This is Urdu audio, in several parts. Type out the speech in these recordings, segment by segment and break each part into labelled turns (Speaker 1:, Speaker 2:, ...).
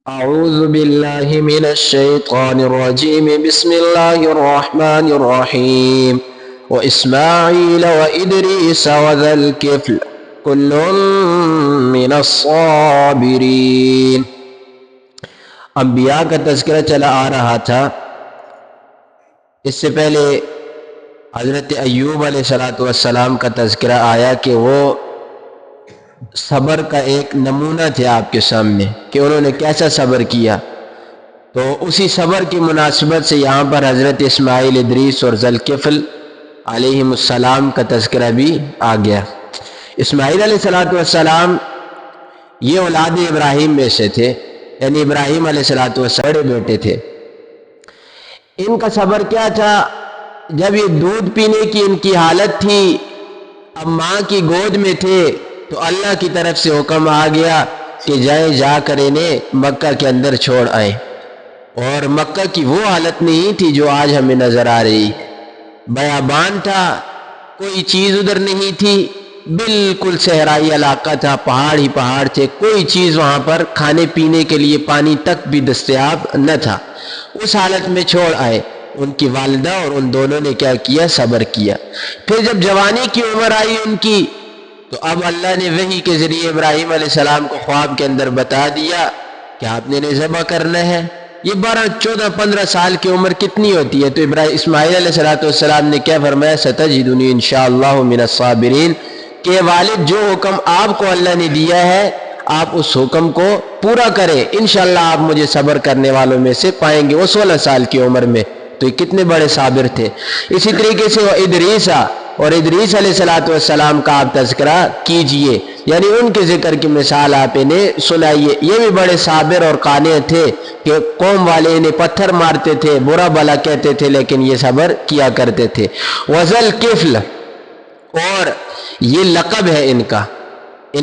Speaker 1: اعوذ باللہ من الشیطان الرجیم بسم اللہ الرحمن الرحیم واسماعیل وادریس وذا الکفل کل من الصابرین۔ انبیاء کا تذکرہ چلا آ رہا تھا۔ اس سے پہلے حضرت ایوب علیہ السلام کا تذکرہ آیا کہ وہ صبر کا ایک نمونہ تھے آپ کے سامنے کہ انہوں نے کیسا صبر کیا، تو اسی صبر کی مناسبت سے یہاں پر حضرت اسماعیل، ادریس اور ذی الکفل علیہم السلام کا تذکرہ بھی آ گیا۔ اسماعیل علیہ السلام یہ اولاد ابراہیم میں سے تھے، یعنی ابراہیم علیہ السلام بڑے بیٹے تھے۔ ان کا صبر کیا تھا؟ جب یہ دودھ پینے کی ان کی حالت تھی، اب ماں کی گود میں تھے، تو اللہ کی طرف سے حکم آ گیا کہ جائیں جا کر انہیں مکہ کے اندر چھوڑ آئیں، اور مکہ کی وہ حالت نہیں تھی جو آج ہمیں نظر آ رہی ہے۔ بیابان تھا، کوئی چیز ادھر نہیں تھی، بالکل صحرائی علاقہ تھا، پہاڑ ہی پہاڑ تھے، کوئی چیز وہاں پر کھانے پینے کے لیے پانی تک بھی دستیاب نہ تھا۔ اس حالت میں چھوڑ آئے۔ ان کی والدہ اور ان دونوں نے کیا کیا؟ صبر کیا۔ پھر جب جوانی کی عمر آئی ان کی، تو اب اللہ نے وحی کے ذریعے ابراہیم علیہ السلام کو خواب کے اندر بتا دیا کہ آپ نے ذبح کرنا ہے۔ یہ 12، 14، 15 سال کی عمر کتنی ہوتی ہے؟ تو اسماعیل علیہ السلام نے کیا فرمایا؟ ستجدنی انشاءاللہ من الصابرین، کہ والد جو حکم آپ کو اللہ نے دیا ہے آپ اس حکم کو پورا کریں، انشاءاللہ آپ مجھے صبر کرنے والوں میں سے پائیں گے۔ وہ 16 سال کی عمر میں، تو یہ کتنے بڑے صابر تھے۔ اسی طریقے سے وہ ادریس علیہ السلام کا آپ تذکرہ کیجئے، یعنی ان کے ذکر کی مثال آپ انہیں سنائیے۔ یہ بھی بڑے صابر اور قانع تھے کہ قوم والے انہیں پتھر مارتے تھے، برا بلا کہتے تھے، لیکن یہ صبر کیا کرتے تھے۔ وذا الکفل، اور یہ لقب ہے ان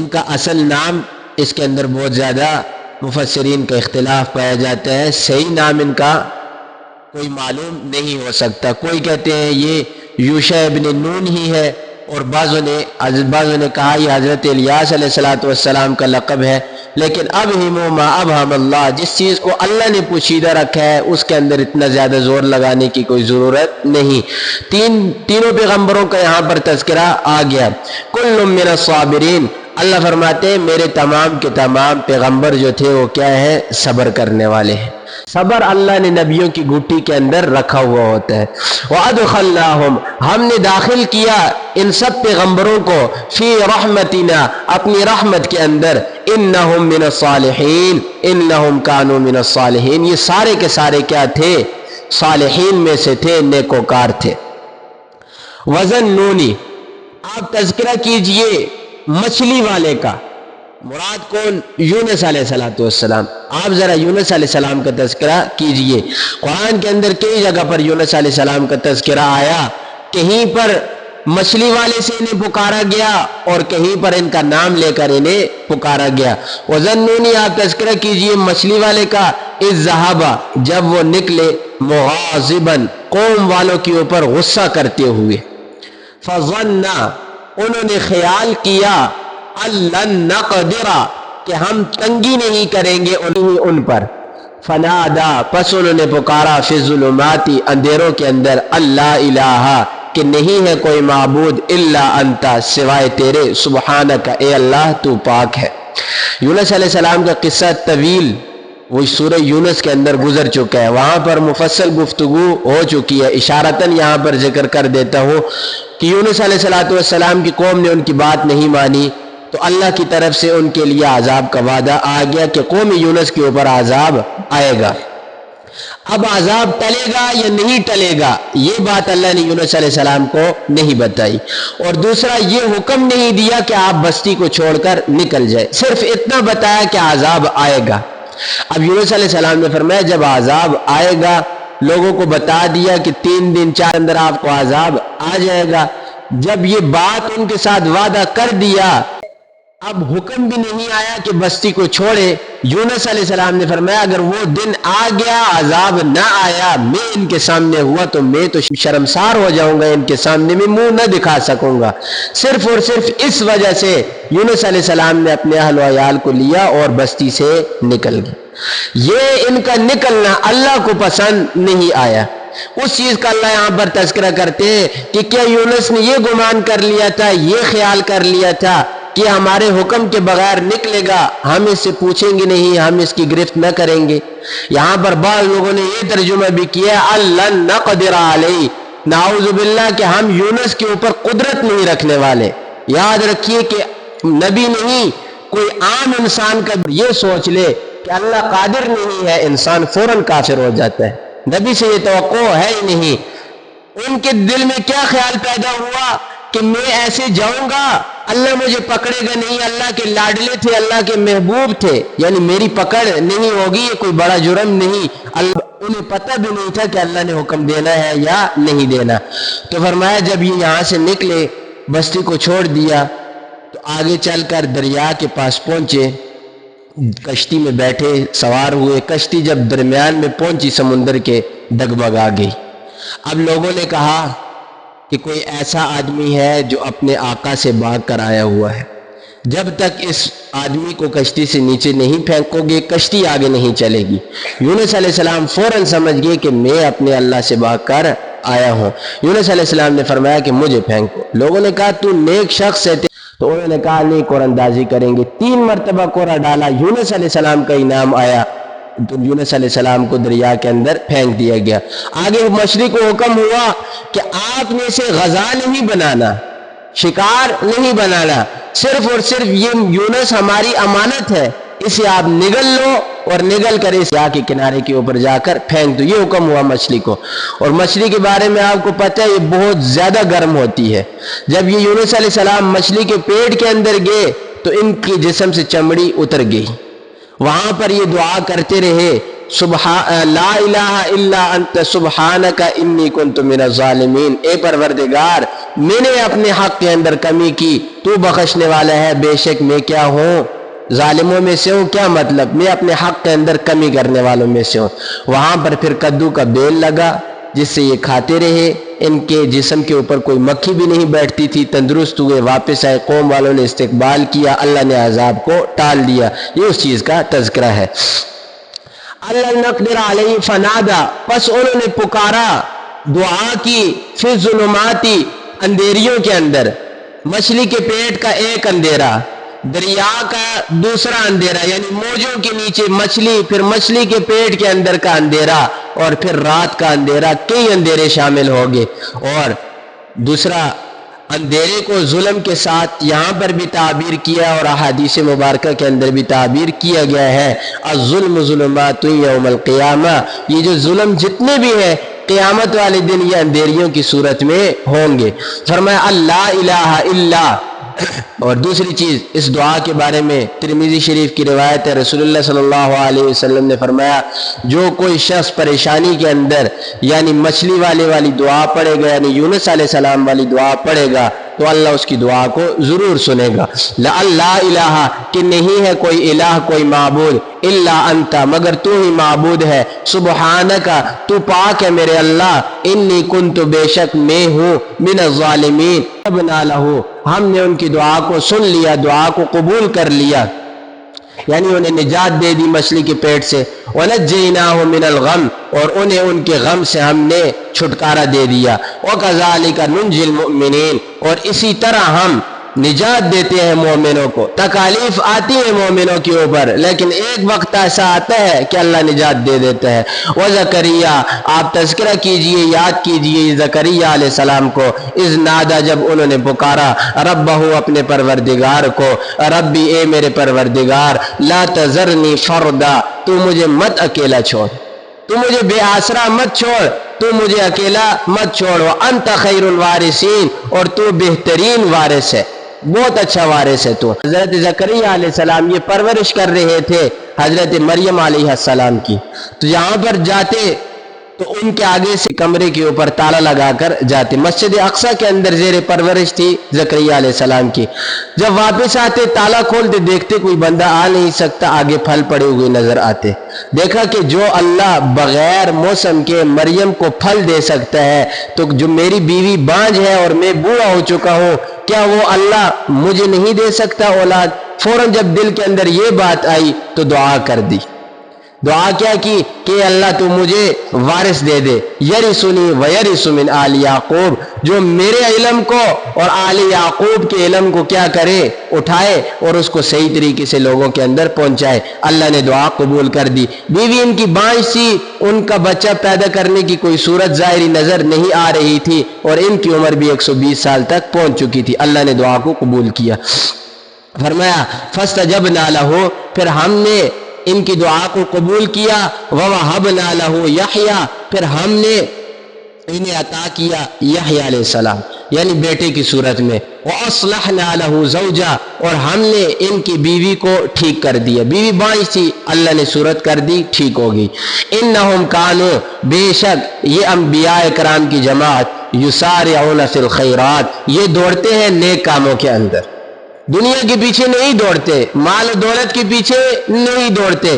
Speaker 1: کا اصل نام، اس کے اندر بہت زیادہ مفسرین کا اختلاف پایا جاتا ہے، صحیح نام ان کا کوئی معلوم نہیں ہو سکتا۔ کوئی کہتے ہیں یہ یوشع ابن نون ہی ہے، اور بعضوں نے کہا یہ حضرت الیاس علیہ السلام کا لقب ہے، لیکن ابہم ما ابہم اللہ، جس چیز کو اللہ نے پوشیدہ رکھا ہے اس کے اندر اتنا زیادہ زور لگانے کی کوئی ضرورت نہیں۔ تینوں پیغمبروں کا یہاں پر تذکرہ آ گیا۔ کل من الصابرین، اللہ فرماتے ہیں میرے تمام کے تمام پیغمبر جو تھے وہ کیا ہے؟ صبر کرنے والے ہیں۔ صبر اللہ نے نبیوں کی گھٹی کے اندر رکھا ہوا ہوتا ہے۔ وَأَدْخَلْنَاهُمْ، ہم نے داخل کیا ان سب پیغمبروں کو، فی رحمتنا، اپنی رحمت کے اندر، انہم من الصالحین، انہم کانوا من الصالحین، یہ سارے کے سارے کیا تھے؟ صالحین میں سے تھے، نیکوکار تھے۔ وَذَنُّونِ، آپ تذکرہ کیجئے مچھلی والے کا، مراد کون؟ یونس علیہ السلام۔ آپ ذرا یونس علیہ السلام کا تذکرہ کیجئے۔ قرآن کے اندر کئی جگہ پر یونس علیہ السلام کا تذکرہ آیا، کہیں پر مچھلی والے سے انہیں پکارا گیا اور کہیں پر ان کا نام لے کر انہیں پکارا گیا۔ وَذَنُّونِ، آپ تذکرہ کیجئے مچھلی والے کا، اِذ ذَهَبَ، جب وہ نکلے، مُغَاضِبًا، قوم والوں کے اوپر غصہ کرتے ہوئے، فَظَنَّ، انہوں نے خیال کیا، لن نقدر، کہ ہم تنگی نہیں کریں گے ان پر، فنادا، پس انہوں نے پکارا، فی الظلمات، اندھیروں کے اندر، اللہ الہ، کہ نہیں ہے کوئی معبود، الا انت، سوائے تیرے، سبحانک، اے اللہ تو پاک ہے۔ یونس علیہ السلام کا قصہ طویل وہ سورہ یونس کے اندر گزر چکا ہے، وہاں پر مفصل گفتگو ہو چکی ہے۔ اشارتاً یہاں پر ذکر کر دیتا ہوں کہ یونس علیہ السلام کی قوم نے ان کی بات نہیں مانی، تو اللہ کی طرف سے ان کے لیے عذاب کا وعدہ آ گیا کہ قوم یونس کے اوپر عذاب آئے گا۔ اب عذاب ٹلے گا یا نہیں ٹلے گا، یہ بات اللہ نے یونس علیہ السلام کو نہیں بتائی، اور دوسرا یہ حکم نہیں دیا کہ آپ بستی کو چھوڑ کر نکل جائے، صرف اتنا بتایا کہ عذاب آئے گا۔ اب یونس علیہ السلام نے فرمایا جب عذاب آئے گا، لوگوں کو بتا دیا کہ 3 دن 4 اندر آپ کو عذاب آ جائے گا۔ جب یہ بات ان کے ساتھ وعدہ کر دیا، اب حکم بھی نہیں آیا کہ بستی کو چھوڑے۔ یونس علیہ السلام نے فرمایا اگر وہ دن آ گیا، عذاب نہ آیا، میں ان کے سامنے ہوا تو میں تو شرمسار ہو جاؤں گا، ان کے سامنے میں منہ نہ دکھا سکوں گا۔ صرف اور صرف اس وجہ سے یونس علیہ السلام نے اپنے اہل و عیال کو لیا اور بستی سے نکل گئے۔ یہ ان کا نکلنا اللہ کو پسند نہیں آیا۔ اس چیز کا اللہ یہاں پر تذکرہ کرتے ہیں کہ کیا یونس نے یہ گمان کر لیا تھا، یہ خیال کر لیا تھا کہ ہمارے حکم کے بغیر نکلے گا، ہم اس سے پوچھیں گے نہیں، ہم اس کی گرفت نہ کریں گے۔ یہاں پر بعض لوگوں نے یہ ترجمہ بھی کیا اللہ نقدر علیہ، نعوذ باللہ کہ ہم یونس کے اوپر قدرت نہیں رکھنے والے۔ یاد رکھیے کہ نبی نہیں، کوئی عام انسان کا یہ سوچ لے کہ اللہ قادر نہیں ہے، انسان فوراً کافر ہو جاتا ہے۔ نبی سے یہ توقع ہے ہی نہیں۔ ان کے دل میں کیا خیال پیدا ہوا کہ میں ایسے جاؤں گا، اللہ مجھے پکڑے گا نہیں، اللہ کے لاڈلے تھے، اللہ کے محبوب تھے، یعنی میری پکڑ نہیں ہوگی، یہ کوئی بڑا جرم نہیں۔ انہیں پتہ بھی نہیں تھا کہ اللہ نے حکم دینا ہے یا نہیں دینا۔ تو فرمایا جب یہ یہاں سے نکلے، بستی کو چھوڑ دیا، تو آگے چل کر دریا کے پاس پہنچے، کشتی میں بیٹھے، سوار ہوئے۔ کشتی جب درمیان میں پہنچی سمندر کے، ڈگمگا گئی۔ اب لوگوں نے کہا کہ کوئی ایسا آدمی ہے جو اپنے آقا سے بھاگ کر آیا ہوا ہے، جب تک اس آدمی کو کشتی سے نیچے نہیں پھینکو گے کشتی آگے نہیں چلے گی۔ یونس علیہ السلام فوراً سمجھ گئے کہ میں اپنے اللہ سے بھاگ کر آیا ہوں۔ یونس علیہ السلام نے فرمایا کہ مجھے پھینکو۔ لوگوں نے کہا تو نیک شخص ہے، تو انہوں نے کہا نہیں، قرآن اندازی کریں گے۔ 3 مرتبہ کوڑا ڈالا، یونس علیہ السلام کا انعام آیا، تو یونس علیہ السلام کو دریا کے اندر پھینک دیا گیا۔ آگے مچھلی کو حکم ہوا کہ آپ نے اسے غذا نہیں بنانا، شکار نہیں بنانا، صرف اور صرف یہ یونس ہماری امانت ہے، اسے آپ نگل لو اور نگل کر اس دریا کے کنارے کے اوپر جا کر پھینک دو۔ یہ حکم ہوا مچھلی کو۔ اور مچھلی کے بارے میں آپ کو پتہ ہے یہ بہت زیادہ گرم ہوتی ہے۔ جب یہ یونس علیہ السلام مچھلی کے پیٹ کے اندر گئے تو ان کی جسم سے چمڑی اتر گئی۔ وہاں پر یہ دعا کرتے رہے، لا الہ الا انت سبحانک انی کنت من الظالمین، اے پروردگار میں نے اپنے حق کے اندر کمی کی، تو بخشنے والا ہے، بے شک میں کیا ہوں، ظالموں میں سے ہوں۔ کیا مطلب؟ میں اپنے حق کے اندر کمی کرنے والوں میں سے ہوں۔ وہاں پر پھر کدو کا بیل لگا جس سے یہ کھاتے رہے، ان کے جسم کے اوپر کوئی مکھی بھی نہیں بیٹھتی تھی، تندرست ہوئے، واپس آئے، قوم والوں نے استقبال کیا، اللہ نے عذاب کو ٹال دیا۔ یہ اس چیز کا تذکرہ ہے۔ اللہ نقدر علیہ فنادا، پس انہوں نے پکارا، دعا کی، فی الظلماتی، اندھیریوں کے اندر، مچھلی کے پیٹ کا ایک اندھیرا، دریا کا دوسرا اندھیرا، یعنی موجوں کے نیچے مچھلی، پھر مچھلی کے پیٹ کے اندر کا اندھیرا، اور پھر رات کا اندھیرا، کئی اندھیرے شامل ہو گئے۔ اور دوسرا اندھیرے کو ظلم کے ساتھ یہاں پر بھی تعبیر کیا اور احادیث مبارکہ کے اندر بھی تعبیر کیا گیا ہے، الظلم ظلمات یوم القیامہ، یہ جو ظلم جتنے بھی ہیں قیامت والے دن یہ اندھیریوں کی صورت میں ہوں گے۔ فرمایا اللہ الہ الا، اور دوسری چیز اس دعا کے بارے میں ترمذی شریف کی روایت ہے، رسول اللہ صلی اللہ علیہ وسلم نے فرمایا جو کوئی شخص پریشانی کے اندر یعنی مچھلی والی دعا پڑھے گا، یعنی یونس علیہ السلام والی دعا پڑھے گا تو اللہ اس کی دعا کو ضرور سنے گا۔ لا الہ، کہ نہیں ہے کوئی الہ، کوئی معبود، الا انت، مگر تو ہی معبود ہے، سبحانک، تو پاک ہے میرے اللہ، انی کنت، بے شک میں ہوں، من الظالمین، ابنا لہو، ہم نے ان کی دعا کو سن لیا، دعا کو قبول کر لیا، یعنی انہیں نجات دے دی مچھلی کے پیٹ سے، وَنَجَّيْنَاهُ مِنَ الْغَمِّ، اور انہیں ان کے غم سے ہم نے چھٹکارا دے دیا، وَكَذَلِكَ نُنْجِي الْمُؤْمِنِينَ، اور اسی طرح ہم نجات دیتے ہیں مومنوں کو۔ تکالیف آتی ہیں مومنوں کے اوپر، لیکن ایک وقت ایسا آتا ہے کہ اللہ نجات دے دیتا ہے۔ وَزَكَرِيَّا، آپ تذکرہ کیجئے، یاد کیجئے زکریا علیہ السلام کو، اذ نادا، جب انہوں نے پکارا، ربہ، اپنے پروردگار کو، ربی، اے میرے پروردگار، لا تذرنی فردا، تو مجھے مت اکیلا چھوڑ، تو مجھے بے آسرا مت چھوڑ، تو مجھے اکیلا مت چھوڑ، وانت خیر الوارثین، اور تو بہترین وارث ہے، بہت اچھا وارث ہے تو۔ حضرت زکریا علیہ السلام یہ پرورش کر رہے تھے حضرت مریم علیہ السلام کی، تو یہاں پر جاتے تو ان کے آگے سے کمرے کے اوپر تالا لگا کر جاتے. مسجد اقصی کے اندر زیر پرورش تھی زکریا علیہ السلام کی. جب واپس آتے تالا کھولتے دیکھتے کوئی بندہ آ نہیں سکتا, آگے پھل پڑے ہوئے نظر آتے. دیکھا کہ جو اللہ بغیر موسم کے مریم کو پھل دے سکتا ہے تو جو میری بیوی بانجھ ہے اور میں بوڑھا ہو چکا ہوں, کیا وہ اللہ مجھے نہیں دے سکتا اولاد؟ فوراً جب دل کے اندر یہ بات آئی تو دعا کر دی. دعا کیا کی کہ اللہ تو مجھے وارث دے دے, یرثنی ویرث من آل یعقوب, جو میرے علم کو اور آل یعقوب کے علم کو کیا کرے, اٹھائے اور اس کو صحیح طریقے سے لوگوں کے اندر پہنچائے. اللہ نے دعا قبول کر دی. بیوی ان کی بانجھ تھی, ان کا بچہ پیدا کرنے کی کوئی صورت ظاہری نظر نہیں آ رہی تھی اور ان کی عمر بھی 120 سال تک پہنچ چکی تھی. اللہ نے دعا کو قبول کیا. فرمایا فاستجبنا لہ, پھر ہم نے ان کی دعا کو قبول کیا. ووہبنا لہ یحییٰ, پھر ہم نے انہیں عطا کیا یحییٰ علیہ السلام یعنی بیٹے کی صورت میں. وَأَصْلَحْنَا لَهُ زَوْجًا, اور ہم نے ان کی بیوی کو ٹھیک کر دیا. بیوی بانجھ تھی, اللہ نے صورت کر دی, ٹھیک ہوگی. اِنَّهُمْ كَانُوا, بے شک یہ انبیاء کرام کی جماعت, یُسَارِعُونَ فِي الْخَيْرَاتِ, یہ دوڑتے ہیں نیک کاموں کے اندر. دنیا کے پیچھے نہیں دوڑتے, مال و دولت کے پیچھے نہیں دوڑتے.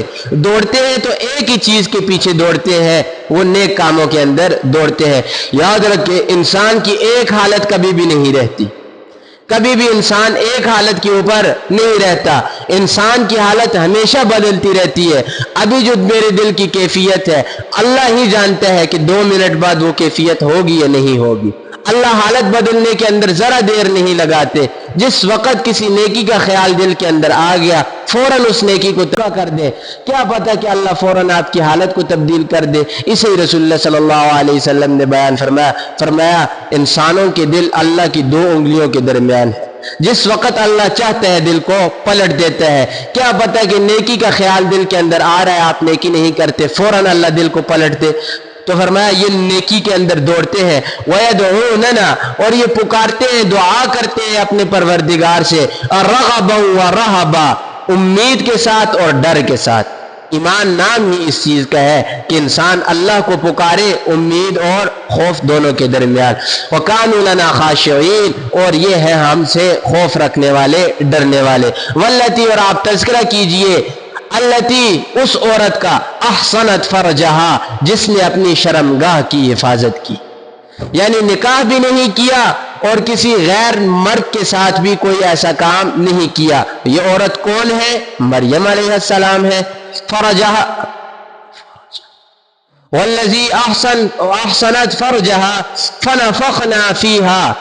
Speaker 1: دوڑتے ہیں تو ایک ہی چیز کے پیچھے دوڑتے ہیں, وہ نیک کاموں کے اندر دوڑتے ہیں. یاد رکھیں انسان کی ایک حالت کبھی بھی نہیں رہتی, کبھی بھی انسان ایک حالت کے اوپر نہیں رہتا. انسان کی حالت ہمیشہ بدلتی رہتی ہے. ابھی جو میرے دل کی کیفیت ہے اللہ ہی جانتا ہے کہ 2 منٹ بعد وہ کیفیت ہوگی یا نہیں ہوگی. اللہ حالت بدلنے کے اندر ذرا دیر نہیں لگاتے. جس وقت کسی نیکی کا خیال دل کے اندر آ گیا فوراً اس نیکی کو تباہ کر دے. کیا پتہ کہ اللہ فوراً آپ کی حالت کو تبدیل کر دے. اسے رسول اللہ صلی اللہ علیہ وسلم نے بیان فرمایا انسانوں کے دل اللہ کی 2 انگلیوں کے درمیان ہے. جس وقت اللہ چاہتا ہے دل کو پلٹ دیتا ہے. کیا پتہ کہ نیکی کا خیال دل کے اندر آ رہا ہے, آپ نیکی نہیں کرتے, فوراً اللہ دل کو پلٹ دے. تو فرمایا یہ نیکی کے اندر دوڑتے ہیں. وَيَدْعُونَنَا, اور یہ پکارتے ہیں, دعا کرتے ہیں اپنے پروردگار سے, رَغَبًا وَرَهَبًا, امید کے ساتھ اور ڈر کے ساتھ. ایمان نام ہی اس چیز کا ہے کہ انسان اللہ کو پکارے امید اور خوف دونوں کے درمیان. وَكَانُوا لَنَا خَاشِعِينَ, اور یہ ہے ہم سے خوف رکھنے والے, ڈرنے والے. وَالَّتِي, اور آپ تذکرہ کیجئے التی, اس عورت کا, احسنت فرجہا, جس نے اپنی شرمگاہ کی حفاظت کی, یعنی نکاح بھی نہیں کیا اور کسی غیر مرد کے ساتھ بھی کوئی ایسا کام نہیں کیا. یہ عورت کون ہے؟ مریم علیہ السلام ہے. فرجہا والذی احسنت فرجہا فنفخنا فیہا,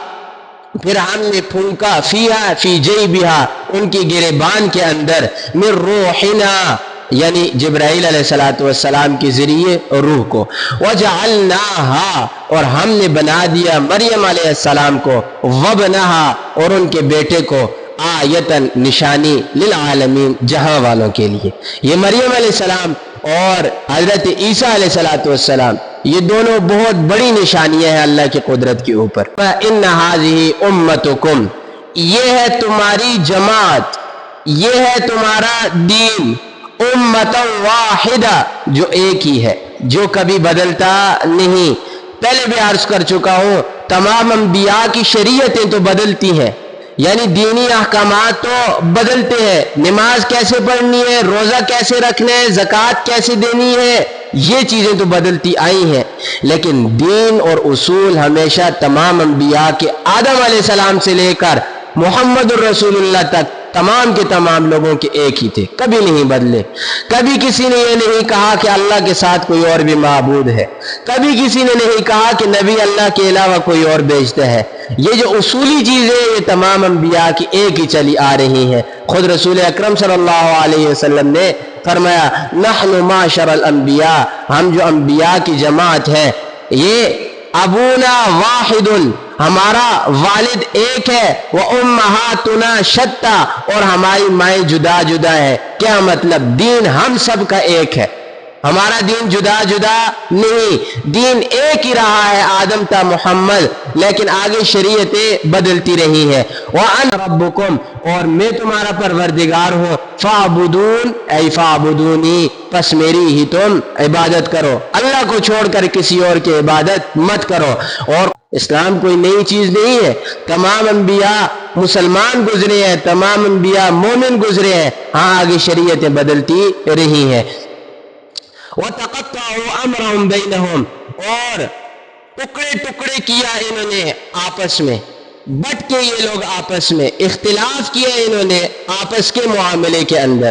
Speaker 1: پھر ہم نے پھونکا فیہا فی جیبہا, ان کی گریبان کے اندر, من روحنا, یعنی جبرائیل علیہ السلام کے ذریعے روح کو. وجعلناہا, اور ہم نے بنا دیا مریم علیہ السلام کو, وابنہا, اور ان کے بیٹے کو, آیتن, نشانی, للعالمین, جہاں والوں کے لیے. یہ مریم علیہ السلام اور حضرت عیسیٰ علیہ السلام یہ دونوں بہت بڑی نشانیاں ہیں اللہ کی قدرت کے اوپر. ان هذه امتکم, یہ ہے تمہاری جماعت, یہ ہے تمہارا دین, امتا واحدہ, جو ایک ہی ہے, جو کبھی بدلتا نہیں. پہلے بھی عرض کر چکا ہوں تمام انبیاء کی شریعتیں تو بدلتی ہیں, یعنی دینی احکامات تو بدلتے ہیں. نماز کیسے پڑھنی ہے, روزہ کیسے رکھنا ہے, زکوٰۃ کیسے دینی ہے, یہ چیزیں تو بدلتی آئی ہیں, لیکن دین اور اصول ہمیشہ تمام انبیاء کے آدم علیہ السلام سے لے کر محمد الرسول اللہ تک تمام کے تمام لوگوں کے ایک ہی تھے, کبھی نہیں بدلے. کبھی کسی نے یہ نہیں کہا کہ اللہ کے ساتھ کوئی اور بھی معبود ہے, کبھی کسی نے نہیں کہا کہ نبی اللہ کے علاوہ کوئی اور بھیجتا ہے. یہ جو اصولی چیزیں یہ تمام انبیاء کی ایک ہی چلی آ رہی ہیں. خود رسول اکرم صلی اللہ علیہ وسلم نے فرمایا نحن معاشر الانبیاء, ہم جو انبیاء کی جماعت ہے, یہ ابونا واحد, ہمارا والد ایک ہے, وامہاتنا شتیٰ, اور ہماری مائیں جدا جدا ہے. کیا مطلب؟ دین ہم سب کا ایک ہے, ہمارا دین جدا جدا نہیں، دین ایک ہی رہا ہے آدم تا محمد، لیکن آگے شریعتیں بدلتی رہی ہیں۔ وَأَنَا رَبُّكُمْ، اور میں تمہارا پروردگار ہوں، فَاعْبُدُونِ اَيْ فَاعْبُدُونِي، پس میری ہی تم عبادت کرو، اللہ کو چھوڑ کر کسی اور کی عبادت مت کرو۔ اور اسلام کوئی نئی چیز نہیں ہے، تمام انبیاء مسلمان گزرے ہیں، تمام انبیاء مومن گزرے ہیں، ہاں آگے شریعتیں بدلتی رہی ہیں۔ وَتَقَطَّعُوا أَمْرَهُمْ بَيْنَهُمْ، اور ٹکڑے ٹکڑے کیا انہوں نے آپس میں، بٹ کے یہ لوگ آپس میں اختلاف کیا انہوں نے آپس کے معاملے کے اندر،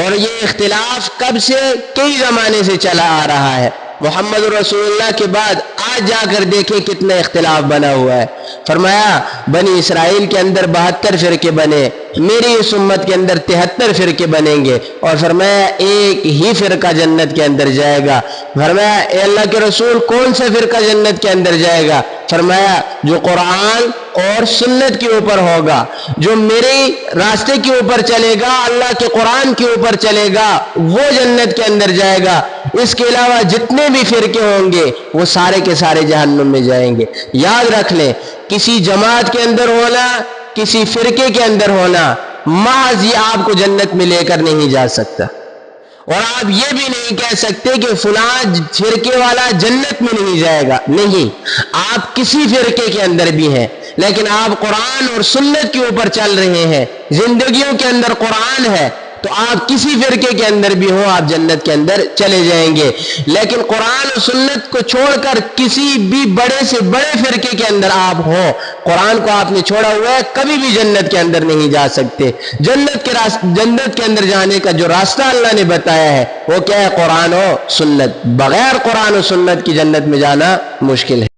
Speaker 1: اور یہ اختلاف کب سے، کئی زمانے سے چلا آ رہا ہے۔ محمد رسول اللہ کے بعد آج جا کر دیکھیں کتنا اختلاف بنا ہوا ہے۔ فرمایا بنی اسرائیل کے اندر 72 فرقے بنے، میری اس امت کے اندر 73 فرقے بنیں گے، اور فرمایا ایک ہی فرقہ جنت کے اندر جائے گا۔ فرمایا اے اللہ کے رسول کون سا فرقہ جنت کے اندر جائے گا؟ فرمایا جو قرآن اور سنت کے اوپر ہوگا، جو میرے راستے کے اوپر چلے گا، اللہ کے قرآن کے اوپر چلے گا، وہ جنت کے اندر جائے گا۔ اس کے علاوہ جتنے بھی فرقے ہوں گے وہ سارے کے سارے جہنم میں جائیں گے۔ یاد رکھ لیں، کسی جماعت کے اندر ہونا، کسی فرقے کے اندر ہونا محض یہ آپ کو جنت میں لے کر نہیں جا سکتا، اور آپ یہ بھی نہیں کہہ سکتے کہ فلاں فرقے والا جنت میں نہیں جائے گا، نہیں، آپ کسی فرقے کے اندر بھی ہیں لیکن آپ قرآن اور سنت کے اوپر چل رہے ہیں، زندگیوں کے اندر قرآن ہے، تو آپ کسی فرقے کے اندر بھی ہو آپ جنت کے اندر چلے جائیں گے۔ لیکن قرآن و سنت کو چھوڑ کر کسی بھی بڑے سے بڑے فرقے کے اندر آپ ہو، قرآن کو آپ نے چھوڑا ہوا ہے، کبھی بھی جنت کے اندر نہیں جا سکتے۔ جنت کے اندر جانے کا جو راستہ اللہ نے بتایا ہے وہ کیا ہے؟ قرآن و سنت، بغیر قرآن و سنت کی جنت میں جانا مشکل ہے۔